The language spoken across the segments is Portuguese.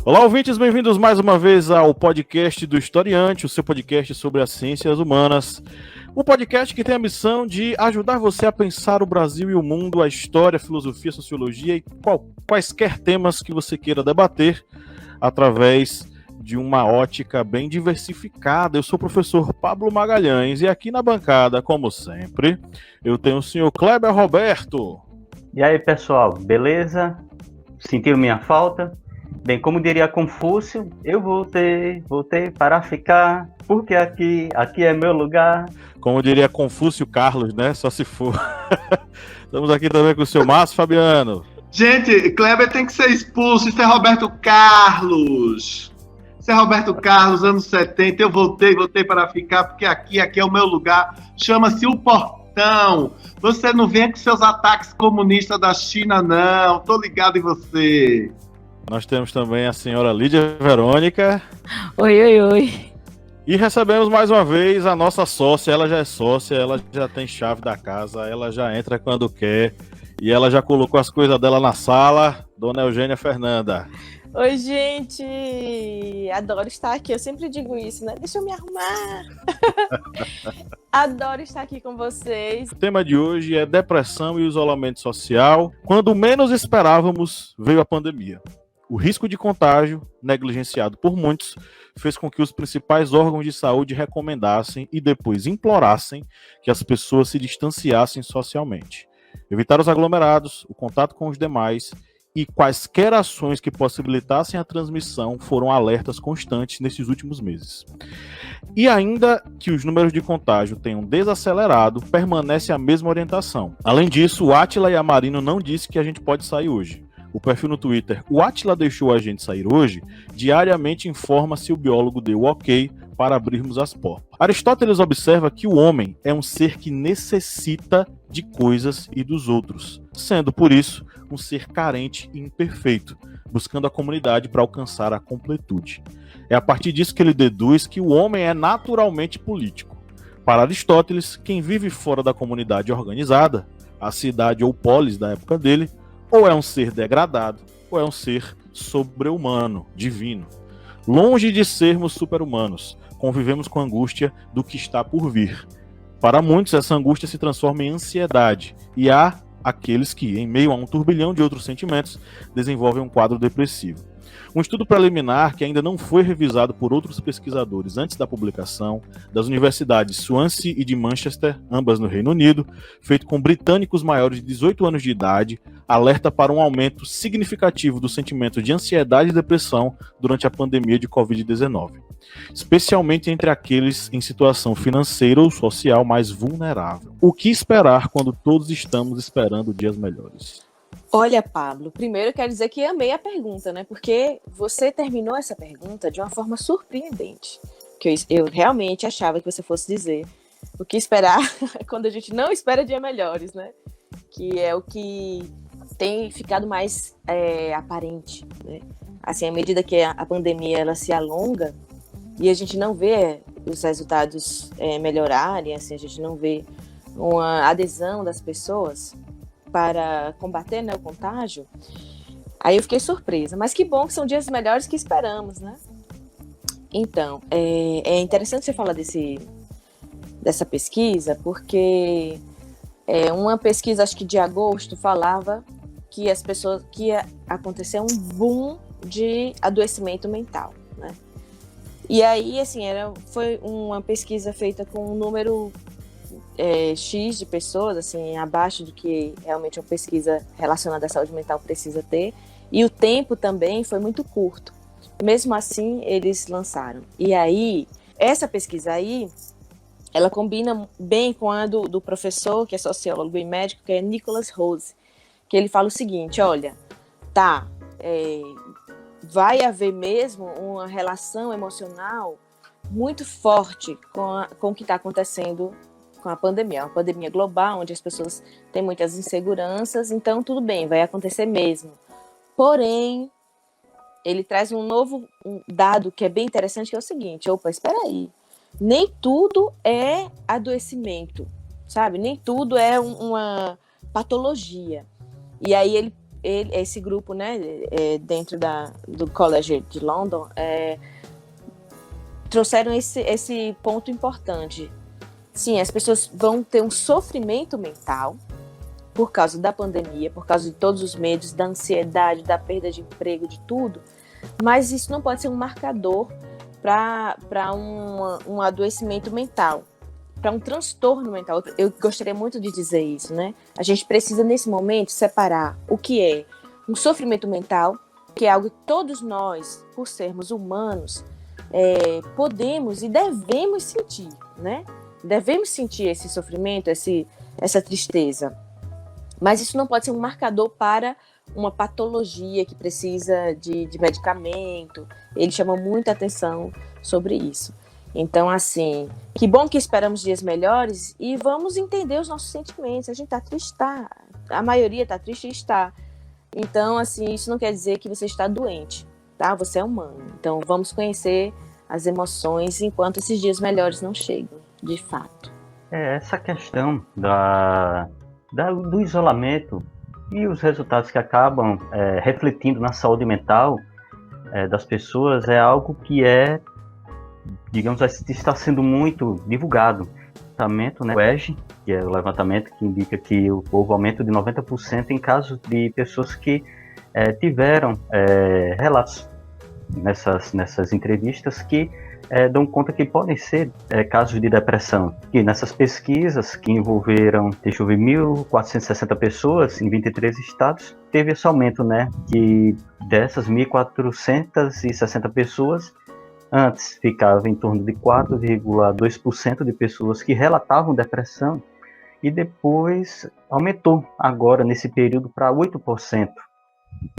Olá, ouvintes, bem-vindos mais uma vez ao podcast do Historiante, o seu podcast sobre as ciências humanas. Um podcast que tem a missão de ajudar você a pensar o Brasil e o mundo, a história, a filosofia, a sociologia e quaisquer temas que você queira debater através de uma ótica bem diversificada. Eu sou o professor Pablo Magalhães e aqui na bancada, como sempre, eu tenho o senhor Kleber Roberto. E aí, pessoal, beleza? Sentiram minha falta? Bem, como diria Confúcio, eu voltei para ficar, porque aqui é meu lugar. Como diria Confúcio Carlos, né? Só se for. Estamos aqui também com o seu Márcio Fabiano. Gente, Kleber tem que ser expulso, isso é Roberto Carlos. Isso é Roberto Carlos, anos 70, eu voltei para ficar, porque aqui é o meu lugar. Chama-se O Portão. Você não vem com seus ataques comunistas da China, não. Tô ligado em você. Nós temos também a senhora Lídia Verônica. Oi. E recebemos mais uma vez a nossa sócia. Ela já é sócia, ela já tem chave da casa, ela já entra quando quer. E ela já colocou as coisas dela na sala. Dona Eugênia Fernanda. Oi, gente. Adoro estar aqui. Eu sempre digo isso, né? Deixa eu me arrumar. Adoro estar aqui com vocês. O tema de hoje é depressão e isolamento social. Quando menos esperávamos, veio a pandemia. O risco de contágio, negligenciado por muitos, fez com que os principais órgãos de saúde recomendassem e depois implorassem que as pessoas se distanciassem socialmente. Evitar os aglomerados, o contato com os demais e quaisquer ações que possibilitassem a transmissão foram alertas constantes nesses últimos meses. E ainda que os números de contágio tenham desacelerado, permanece a mesma orientação. Além disso, o Átila Yamarino não disse que a gente pode sair hoje. O perfil no Twitter, o Átila deixou a gente sair hoje, diariamente informa se o biólogo deu ok para abrirmos as portas. Aristóteles observa que o homem é um ser que necessita de coisas e dos outros, sendo, por isso, um ser carente e imperfeito, buscando a comunidade para alcançar a completude. É a partir disso que ele deduz que o homem é naturalmente político. Para Aristóteles, quem vive fora da comunidade organizada, a cidade ou polis da época dele, ou é um ser degradado, ou é um ser sobre-humano, divino. Longe de sermos super-humanos, convivemos com a angústia do que está por vir. Para muitos, essa angústia se transforma em ansiedade, e há aqueles que, em meio a um turbilhão de outros sentimentos, desenvolvem um quadro depressivo. Um estudo preliminar que ainda não foi revisado por outros pesquisadores antes da publicação, das universidades Swansea e de Manchester, ambas no Reino Unido, feito com britânicos maiores de 18 anos de idade, alerta para um aumento significativo do sentimento de ansiedade e depressão durante a pandemia de Covid-19, especialmente entre aqueles em situação financeira ou social mais vulnerável. O que esperar quando todos estamos esperando dias melhores? Olha, Pablo, primeiro eu quero dizer que amei a pergunta, né? Porque você terminou essa pergunta de uma forma surpreendente. Que eu realmente achava que você fosse dizer o que esperar quando a gente não espera dias melhores, né? Que é o que tem ficado mais aparente, né? Assim, à medida que a pandemia ela se alonga e a gente não vê os resultados melhorarem, assim, a gente não vê uma adesão das pessoas para combater, né, o contágio, aí eu fiquei surpresa. Mas que bom que são dias melhores que esperamos, né? Então, é interessante você falar dessa pesquisa, porque uma pesquisa, acho que de agosto, falava que que ia acontecer um boom de adoecimento mental, né? E aí, assim, foi uma pesquisa feita com um número X de pessoas, assim, abaixo do que realmente uma pesquisa relacionada à saúde mental precisa ter, e o tempo também foi muito curto. Mesmo assim, eles lançaram. E aí, essa pesquisa aí, ela combina bem com a do professor, que é sociólogo e médico, que é Nicholas Rose, que ele fala o seguinte, olha, vai haver mesmo uma relação emocional muito forte com o que está acontecendo com a pandemia. É uma pandemia global, onde as pessoas têm muitas inseguranças, então tudo bem, vai acontecer mesmo. Porém, ele traz um novo dado que é bem interessante, que é o seguinte, espera aí, nem tudo é adoecimento, sabe? Nem tudo é uma patologia. E aí ele esse grupo, né, dentro do College de London, trouxeram esse ponto importante. Sim, as pessoas vão ter um sofrimento mental por causa da pandemia, por causa de todos os medos, da ansiedade, da perda de emprego, de tudo, mas isso não pode ser um marcador para um adoecimento mental, para um transtorno mental. Eu gostaria muito de dizer isso, né? A gente precisa, nesse momento, separar o que é um sofrimento mental, que é algo que todos nós, por sermos humanos, podemos e devemos sentir, né? Devemos sentir esse sofrimento, essa tristeza. Mas isso não pode ser um marcador para uma patologia que precisa de medicamento. Ele chama muita atenção sobre isso. Então, assim, que bom que esperamos dias melhores e vamos entender os nossos sentimentos. A gente está triste, tá. A maioria está triste e está. Então, assim, isso não quer dizer que você está doente, tá? Você é humano. Então, vamos conhecer as emoções enquanto esses dias melhores não chegam, de fato. Essa questão do isolamento e os resultados que acabam refletindo na saúde mental das pessoas é algo que digamos assim, está sendo muito divulgado. O levantamento, né, o EGE, que é o levantamento que indica que houve aumento de 90% em casos de pessoas que tiveram relatos nessas entrevistas que dão conta que podem ser casos de depressão. E nessas pesquisas que envolveram, 1.460 pessoas em 23 estados, teve esse aumento, né? Que dessas 1.460 pessoas, antes ficava em torno de 4,2% de pessoas que relatavam depressão e depois aumentou agora nesse período para 8%.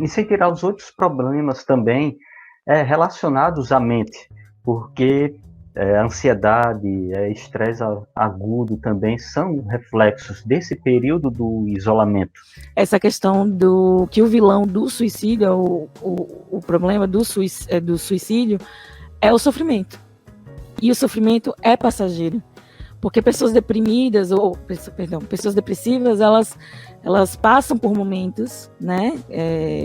E sem tirar os outros problemas também relacionados à mente, porque a ansiedade, estresse agudo também são reflexos desse período do isolamento. Essa questão que o vilão do suicídio, o problema do suicídio é o sofrimento. E o sofrimento é passageiro. Porque pessoas deprimidas, pessoas depressivas, elas passam por momentos, né,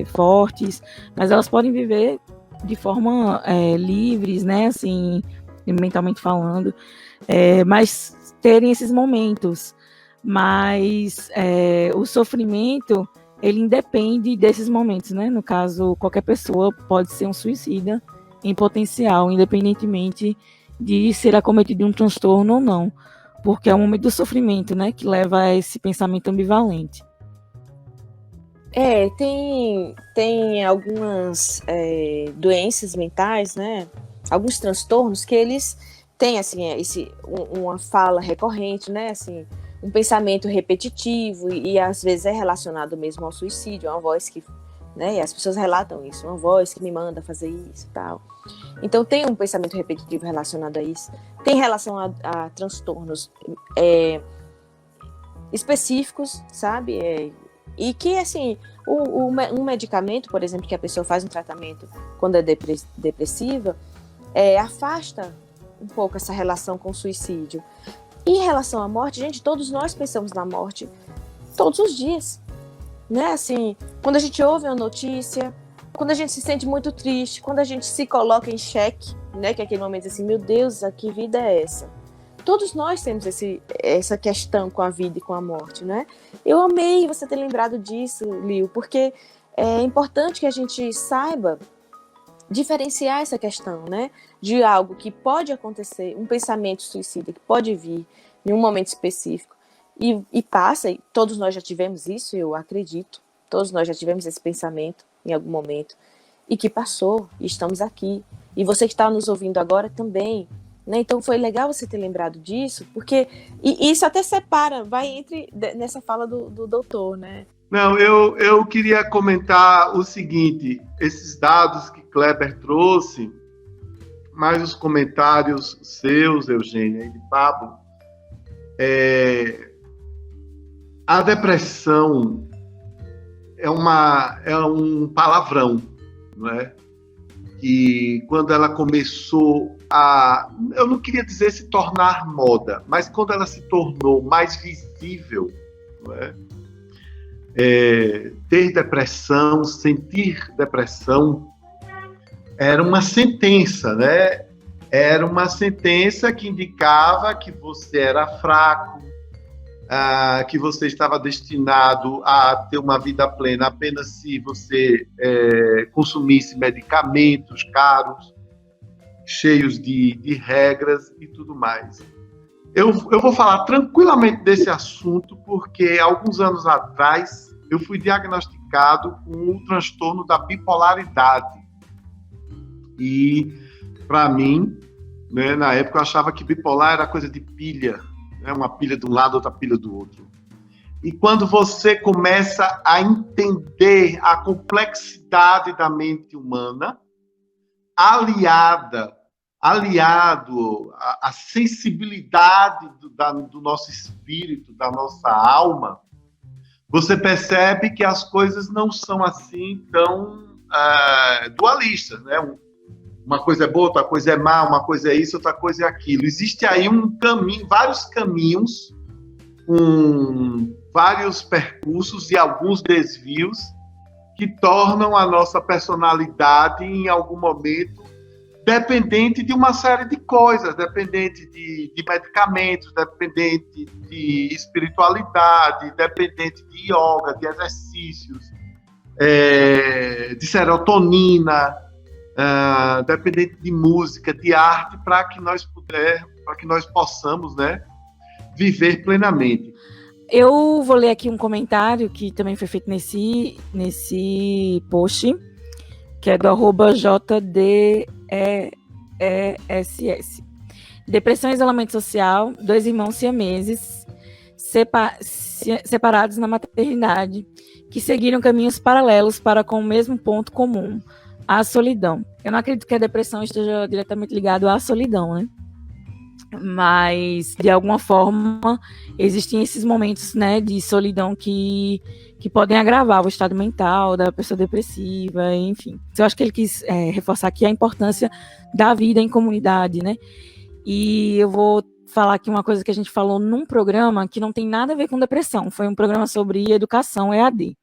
fortes, mas elas podem viver de forma livres, né, assim, mentalmente falando, mas terem esses momentos. Mas o sofrimento, ele independe desses momentos, né? No caso, qualquer pessoa pode ser um suicida em potencial, independentemente de ser acometido de um transtorno ou não, porque é o momento do sofrimento, né, que leva a esse pensamento ambivalente. Tem algumas doenças mentais, né? Alguns transtornos que eles têm assim, uma fala recorrente, né? Assim, um pensamento repetitivo e às vezes é relacionado mesmo ao suicídio, uma voz que, né? E as pessoas relatam isso, uma voz que me manda fazer isso, e tal. Então tem um pensamento repetitivo relacionado a isso. Tem relação a transtornos específicos, sabe? E que, assim, um medicamento, por exemplo, que a pessoa faz um tratamento quando é depressiva, afasta um pouco essa relação com o suicídio. E em relação à morte, gente, todos nós pensamos na morte todos os dias, né? Assim, quando a gente ouve uma notícia, quando a gente se sente muito triste, quando a gente se coloca em xeque, né? Que é aquele momento assim, meu Deus, que vida é essa? Todos nós temos essa questão com a vida e com a morte, né? Eu amei você ter lembrado disso, Lio, porque é importante que a gente saiba diferenciar essa questão, né? De algo que pode acontecer, um pensamento suicida que pode vir em um momento específico e passa, e todos nós já tivemos isso, eu acredito, todos nós já tivemos esse pensamento em algum momento, e que passou, e estamos aqui. E você que está nos ouvindo agora também, né? Então foi legal você ter lembrado disso, porque e isso até separa, vai nessa fala do doutor, né? Não, eu queria comentar o seguinte, esses dados que Kleber trouxe, mais os comentários seus, Eugênia, e de Pablo, a depressão é um palavrão, não é? E quando ela começou eu não queria dizer se tornar moda, mas quando ela se tornou mais visível, não é? ter depressão, sentir depressão, era uma sentença, né? Era uma sentença que indicava que você era fraco, que você estava destinado a ter uma vida plena apenas se você consumisse medicamentos caros, cheios de regras e tudo mais. Eu vou falar tranquilamente desse assunto porque, alguns anos atrás, eu fui diagnosticado com o transtorno da bipolaridade. E, para mim, né, na época, eu achava que bipolar era coisa de pilha, né, uma pilha de um lado, outra pilha do outro. E quando você começa a entender a complexidade da mente humana, aliado à sensibilidade do nosso espírito, da nossa alma, você percebe que as coisas não são assim tão dualistas, né? Uma coisa é boa, outra coisa é má, uma coisa é isso, outra coisa é aquilo. Existe aí um caminho, vários caminhos, vários percursos e alguns desvios que tornam a nossa personalidade, em algum momento, dependente de uma série de coisas, dependente de medicamentos, dependente de espiritualidade, dependente de yoga, de exercícios, de serotonina, dependente de música, de arte, para que nós possamos, né, viver plenamente. Eu vou ler aqui um comentário que também foi feito nesse post, que é do @JDESS. Depressão e isolamento social, 2 irmãos siameses separados na maternidade, que seguiram caminhos paralelos para com o mesmo ponto comum, a solidão. Eu não acredito que a depressão esteja diretamente ligada à solidão, né? Mas, de alguma forma, existem esses momentos, né, de solidão que podem agravar o estado mental da pessoa depressiva, enfim. Eu acho que ele quis reforçar aqui a importância da vida em comunidade, né? E eu vou falar aqui uma coisa que a gente falou num programa que não tem nada a ver com depressão. Foi um programa sobre educação EAD.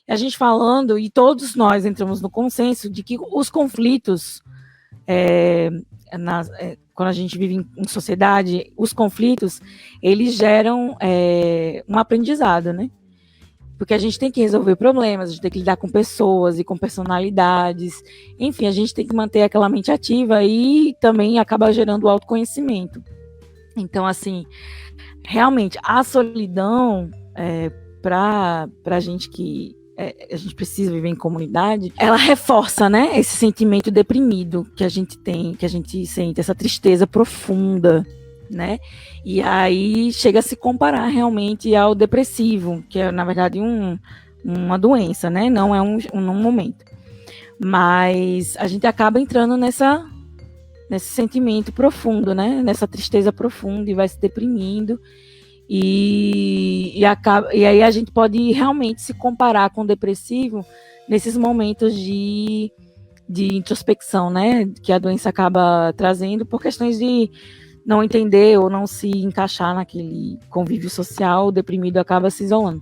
A gente falando, e todos nós entramos no consenso de que os conflitos, quando a gente vive em sociedade, os conflitos, eles geram um aprendizado, né? Porque a gente tem que resolver problemas, a gente tem que lidar com pessoas e com personalidades, enfim, a gente tem que manter aquela mente ativa e também acaba gerando autoconhecimento. Então, assim, realmente, a solidão, para a gente que a gente precisa viver em comunidade, ela reforça, né, esse sentimento deprimido que a gente tem, que a gente sente, essa tristeza profunda, né? E aí chega a se comparar realmente ao depressivo, que é, na verdade, uma doença, né? Não é um momento. Mas a gente acaba entrando nesse sentimento profundo, né? Nessa tristeza profunda e vai se deprimindo. E aí a gente pode realmente se comparar com o depressivo nesses momentos de introspecção, né? Que a doença acaba trazendo por questões de não entender ou não se encaixar naquele convívio social, o deprimido acaba se isolando.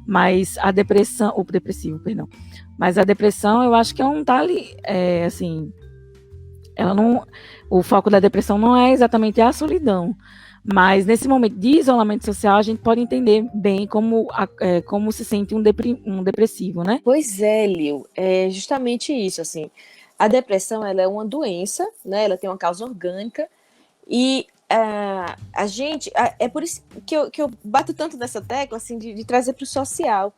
Mas a depressão, mas a depressão, eu acho que ela não tá ali, assim, o foco da depressão não é exatamente a solidão, mas nesse momento de isolamento social, a gente pode entender bem como se sente um depressivo, né? Pois é, Lil, é justamente isso, assim, a depressão, ela é uma doença, né, ela tem uma causa orgânica, e a gente, é por isso que eu bato tanto nessa tecla, assim, de trazer para o social,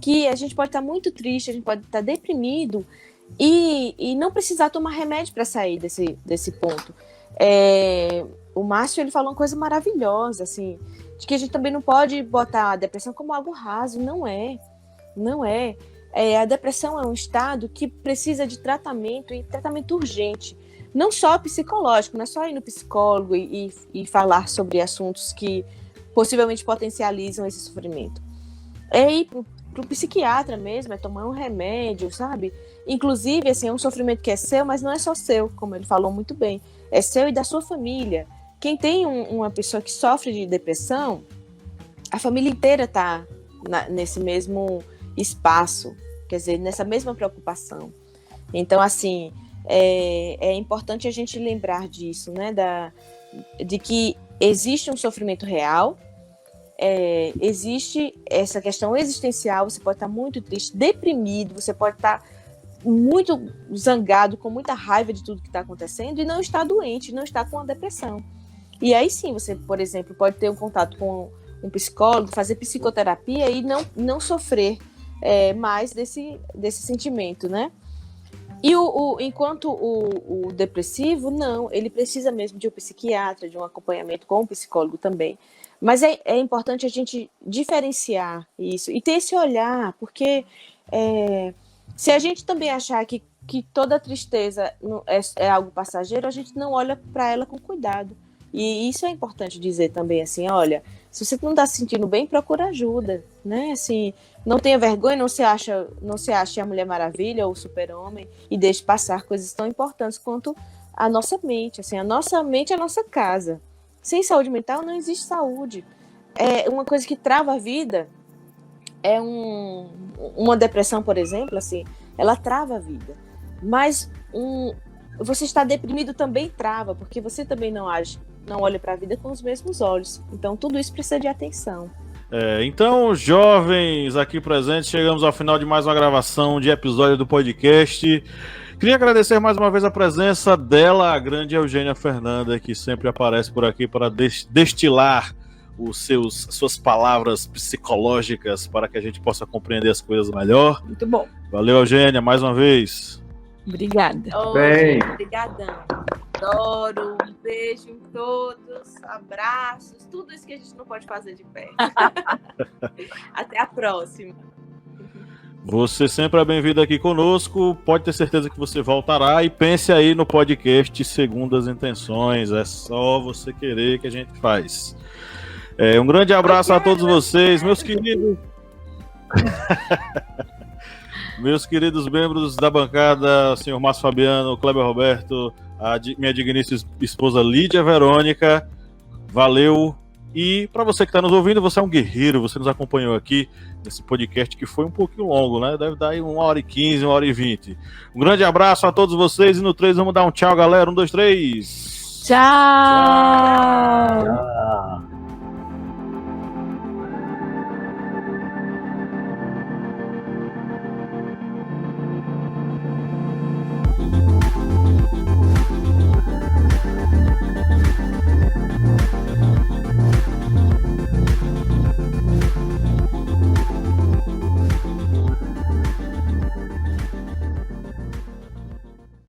que a gente pode estar muito triste, a gente pode estar deprimido e não precisar tomar remédio para sair desse ponto. O Márcio, ele falou uma coisa maravilhosa, assim, de que a gente também não pode botar a depressão como algo raso, não é. A depressão é um estado que precisa de tratamento e tratamento urgente. Não só psicológico, não é só ir no psicólogo e falar sobre assuntos que possivelmente potencializam esse sofrimento. É ir pro psiquiatra mesmo, é tomar um remédio, sabe? Inclusive, assim, é um sofrimento que é seu, mas não é só seu, como ele falou muito bem. É seu e da sua família. Quem tem uma pessoa que sofre de depressão, a família inteira tá nesse mesmo espaço, quer dizer, nessa mesma preocupação. Então, assim, é importante a gente lembrar disso, né? De que existe um sofrimento real, existe essa questão existencial, você pode estar muito triste, deprimido, você pode estar muito zangado, com muita raiva de tudo que está acontecendo e não está doente, não está com uma depressão. E aí sim, você, por exemplo, pode ter um contato com um psicólogo, fazer psicoterapia e não sofrer mais desse sentimento, né? E enquanto o depressivo, não, ele precisa mesmo de um psiquiatra, de um acompanhamento com um psicólogo também. Mas é importante a gente diferenciar isso e ter esse olhar, porque se a gente também achar que toda tristeza é algo passageiro, a gente não olha para ela com cuidado. E isso é importante dizer também, assim, olha, se você não está se sentindo bem, procura ajuda, né? Assim, não tenha vergonha, não se ache a Mulher Maravilha ou o Super-Homem e deixe passar coisas tão importantes quanto a nossa mente. Assim, a nossa mente é a nossa casa. Sem saúde mental não existe saúde. É uma coisa que trava a vida. Uma depressão, por exemplo, assim, ela trava a vida. Mas você estar deprimido também trava, porque você também não olha para a vida com os mesmos olhos. Então, tudo isso precisa de atenção. Então, jovens aqui presentes, chegamos ao final de mais uma gravação de episódio do podcast. Queria agradecer mais uma vez a presença dela, a grande Eugênia Fernanda, que sempre aparece por aqui para destilar suas palavras psicológicas para que a gente possa compreender as coisas melhor. Muito bom. Valeu, Eugênia, mais uma vez. Obrigada. Obrigadão. Adoro. Um beijo em todos. Abraços. Tudo isso que a gente não pode fazer de pé. Até a próxima. Você sempre é bem-vindo aqui conosco. Pode ter certeza que você voltará. E pense aí no podcast Segundas Intenções. É só você querer que a gente faz. Um grande abraço a todos vocês, meus queridos. Meus queridos membros da bancada, senhor Márcio Fabiano, Kleber Roberto, minha digníssima esposa Lídia Verônica, valeu. E para você que está nos ouvindo, você é um guerreiro, você nos acompanhou aqui nesse podcast que foi um pouquinho longo, né? Deve dar aí 1h15, 1h20. Um grande abraço a todos vocês e no 3 vamos dar um tchau, galera. 1, 2, 3. Tchau!